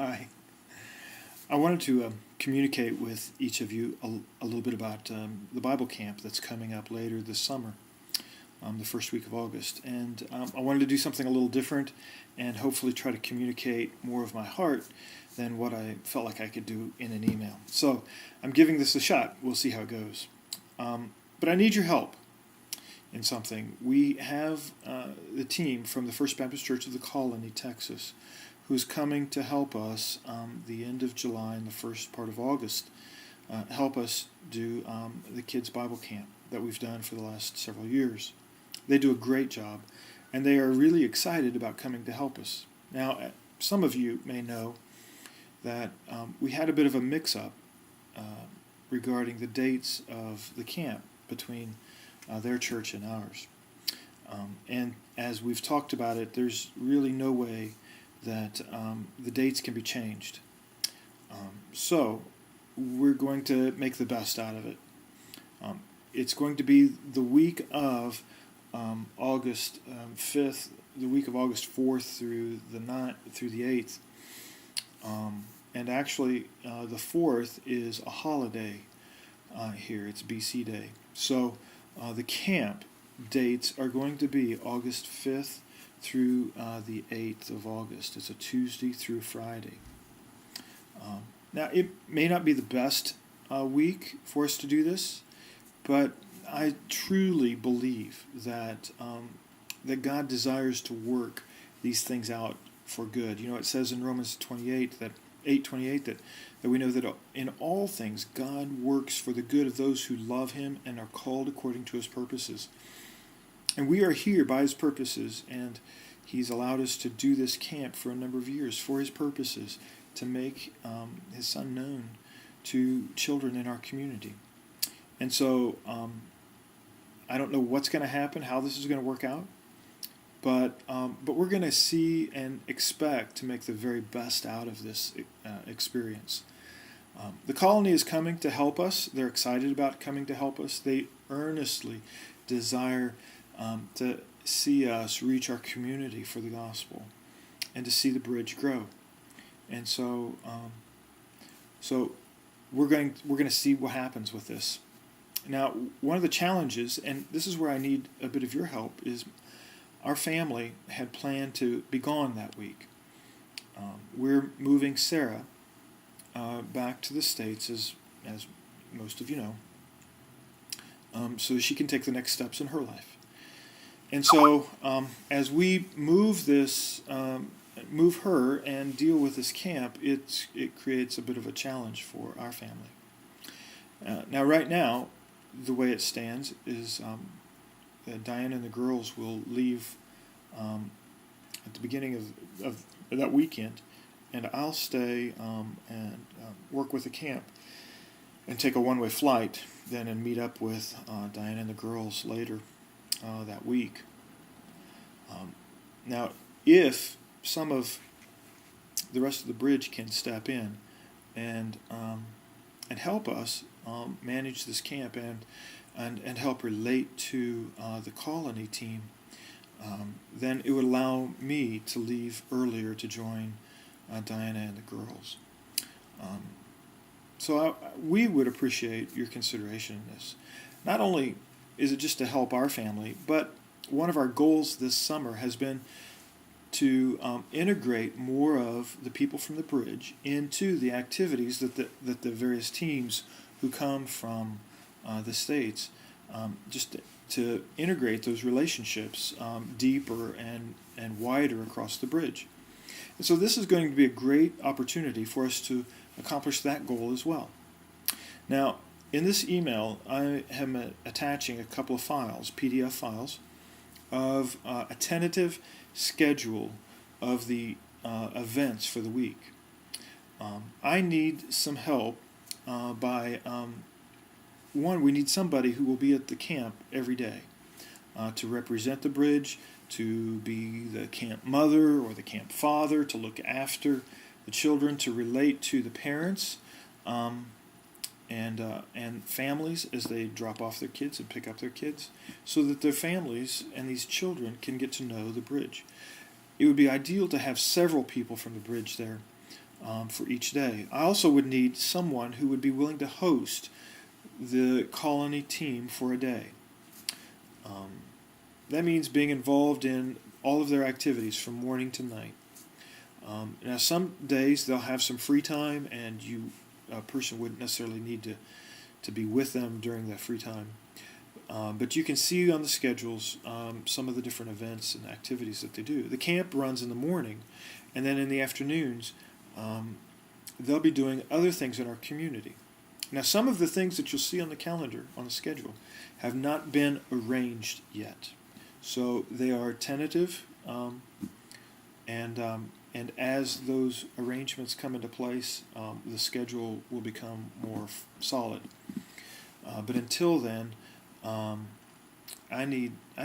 Hi. I wanted to communicate with each of you a little bit about the Bible camp that's coming up later this summer, the first week of August. And I wanted to do something a little different and hopefully try to communicate more of my heart than what I felt like I could do in an email. So I'm giving this a shot. We'll see how it goes. But I need your help in something. We have the team from the First Baptist Church of the Colony, Texas, who's coming to help us the end of July and the first part of August, help us do the kids' Bible camp that we've done for the last several years. They do a great job, and they are really excited about coming to help us. Now, some of you may know that we had a bit of a mix-up regarding the dates of the camp between their church and ours. And as we've talked about it, there's really no way that the dates can be changed. So we're going to make the best out of it. It's going to be the week of August 5th, the week of August 4th through the 8th. And actually, the 4th is a holiday here. It's BC Day. So the camp dates are going to be August 5th through the 8th of August. It's a Tuesday through Friday. Now, it may not be the best week for us to do this, but I truly believe that that God desires to work these things out for good. You know, it says in Romans 8:28 that we know that in all things God works for the good of those who love Him and are called according to His purposes. And we are here by His purposes, and He's allowed us to do this camp for a number of years for His purposes, to make His Son known to children in our community. And so I don't know what's going to happen, how this is going to work out, but we're going to see and expect to make the very best out of this experience. The colony is coming to help us. They're excited about coming to help us. They earnestly desire to see us reach our community for the gospel and to see the bridge grow. And so we're going to see what happens with this. Now, one of the challenges, and this is where I need a bit of your help, is our family had planned to be gone that week. We're moving Sarah back to the States, as most of you know, so she can take the next steps in her life. And so, as we move her and deal with this camp, it creates a bit of a challenge for our family. Now, right now, the way it stands is Diana and the girls will leave at the beginning of that weekend, and I'll stay and work with the camp and take a one-way flight then and meet up with Diana and the girls later that week. Now, if some of the rest of the bridge can step in and help us manage this camp and help relate to the colony team, then it would allow me to leave earlier to join Diana and the girls. So we would appreciate your consideration in this. Not only is it just to help our family, but one of our goals this summer has been to integrate more of the people from the bridge into the activities that the various teams who come from the States, just to integrate those relationships deeper and wider across the bridge. And so this is going to be a great opportunity for us to accomplish that goal as well. Now, in this email, I am attaching a couple of files, PDF files, of a tentative schedule of the events for the week. I need some help by one, we need somebody who will be at the camp every day to represent the bridge, to be the camp mother or the camp father, to look after the children, to relate to the parents and families as they drop off their kids and pick up their kids, so that their families and these children can get to know the bridge. It would be ideal to have several people from the bridge there for each day. I also would need someone who would be willing to host the colony team for a day. That means being involved in all of their activities from morning to night. Now, some days they'll have some free time, and a person wouldn't necessarily need to be with them during that free time. But you can see on the schedules some of the different events and activities that they do. The camp runs in the morning, and then in the afternoons, they'll be doing other things in our community. Now, some of the things that you'll see on the calendar, on the schedule, have not been arranged yet. So they are tentative, and as those arrangements come into place, the schedule will become more solid. But until then, I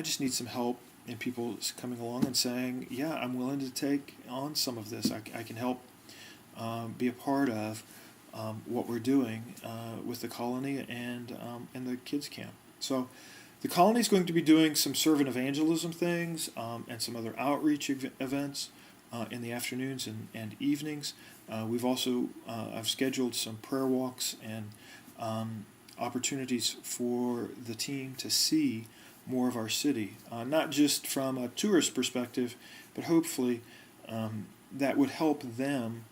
just need some help in people coming along and saying, yeah, I'm willing to take on some of this. I can help be a part of what we're doing with the colony and the kids camp. So the colony is going to be doing some servant evangelism things and some other outreach events in the afternoons and evenings. We've also I've scheduled some prayer walks and opportunities for the team to see more of our city, not just from a tourist perspective, but hopefully that would help them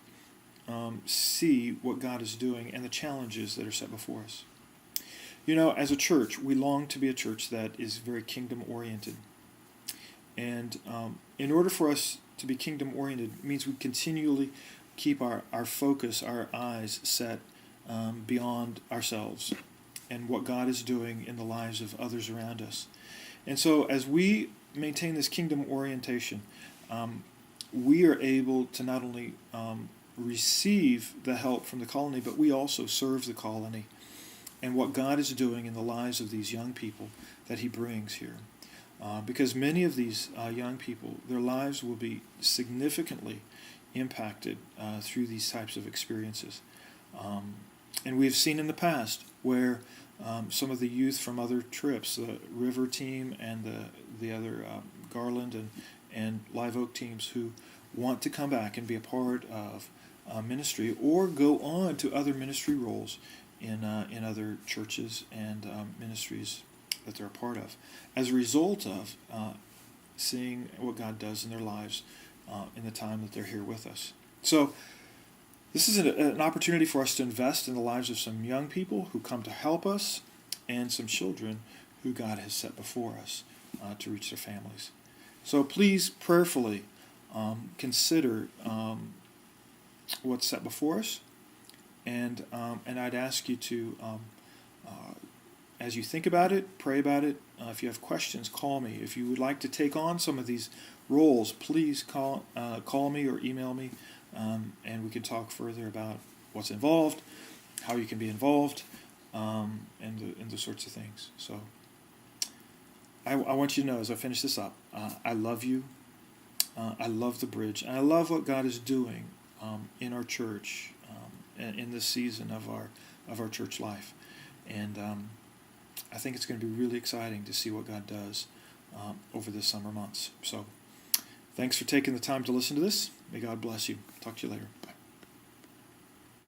see what God is doing and the challenges that are set before us. You know, as a church, we long to be a church that is very kingdom-oriented. And in order for us to be kingdom-oriented, it means we continually keep our focus, our eyes set beyond ourselves and what God is doing in the lives of others around us. And so as we maintain this kingdom orientation, we are able to not only receive the help from the colony, but we also serve the colony and what God is doing in the lives of these young people that he brings here. Because many of these young people, their lives will be significantly impacted through these types of experiences. And we've seen in the past where some of the youth from other trips, the River team and the other Garland and Live Oak teams who want to come back and be a part of ministry or go on to other ministry roles in other churches and ministries that they're a part of, as a result of seeing what God does in their lives in the time that they're here with us. So this is an opportunity for us to invest in the lives of some young people who come to help us and some children who God has set before us to reach their families. So please prayerfully consider what's set before us, and I'd ask you to, as you think about it, pray about it. If you have questions, call me. If you would like to take on some of these roles, please call me or email me, and we can talk further about what's involved, how you can be involved, and the sorts of things. So I want you to know, as I finish this up, I love you. I love the bridge, and I love what God is doing in our church in this season of our church life, and I think it's going to be really exciting to see what God does over the summer months. So thanks for taking the time to listen to this. May God bless you. Talk to you later.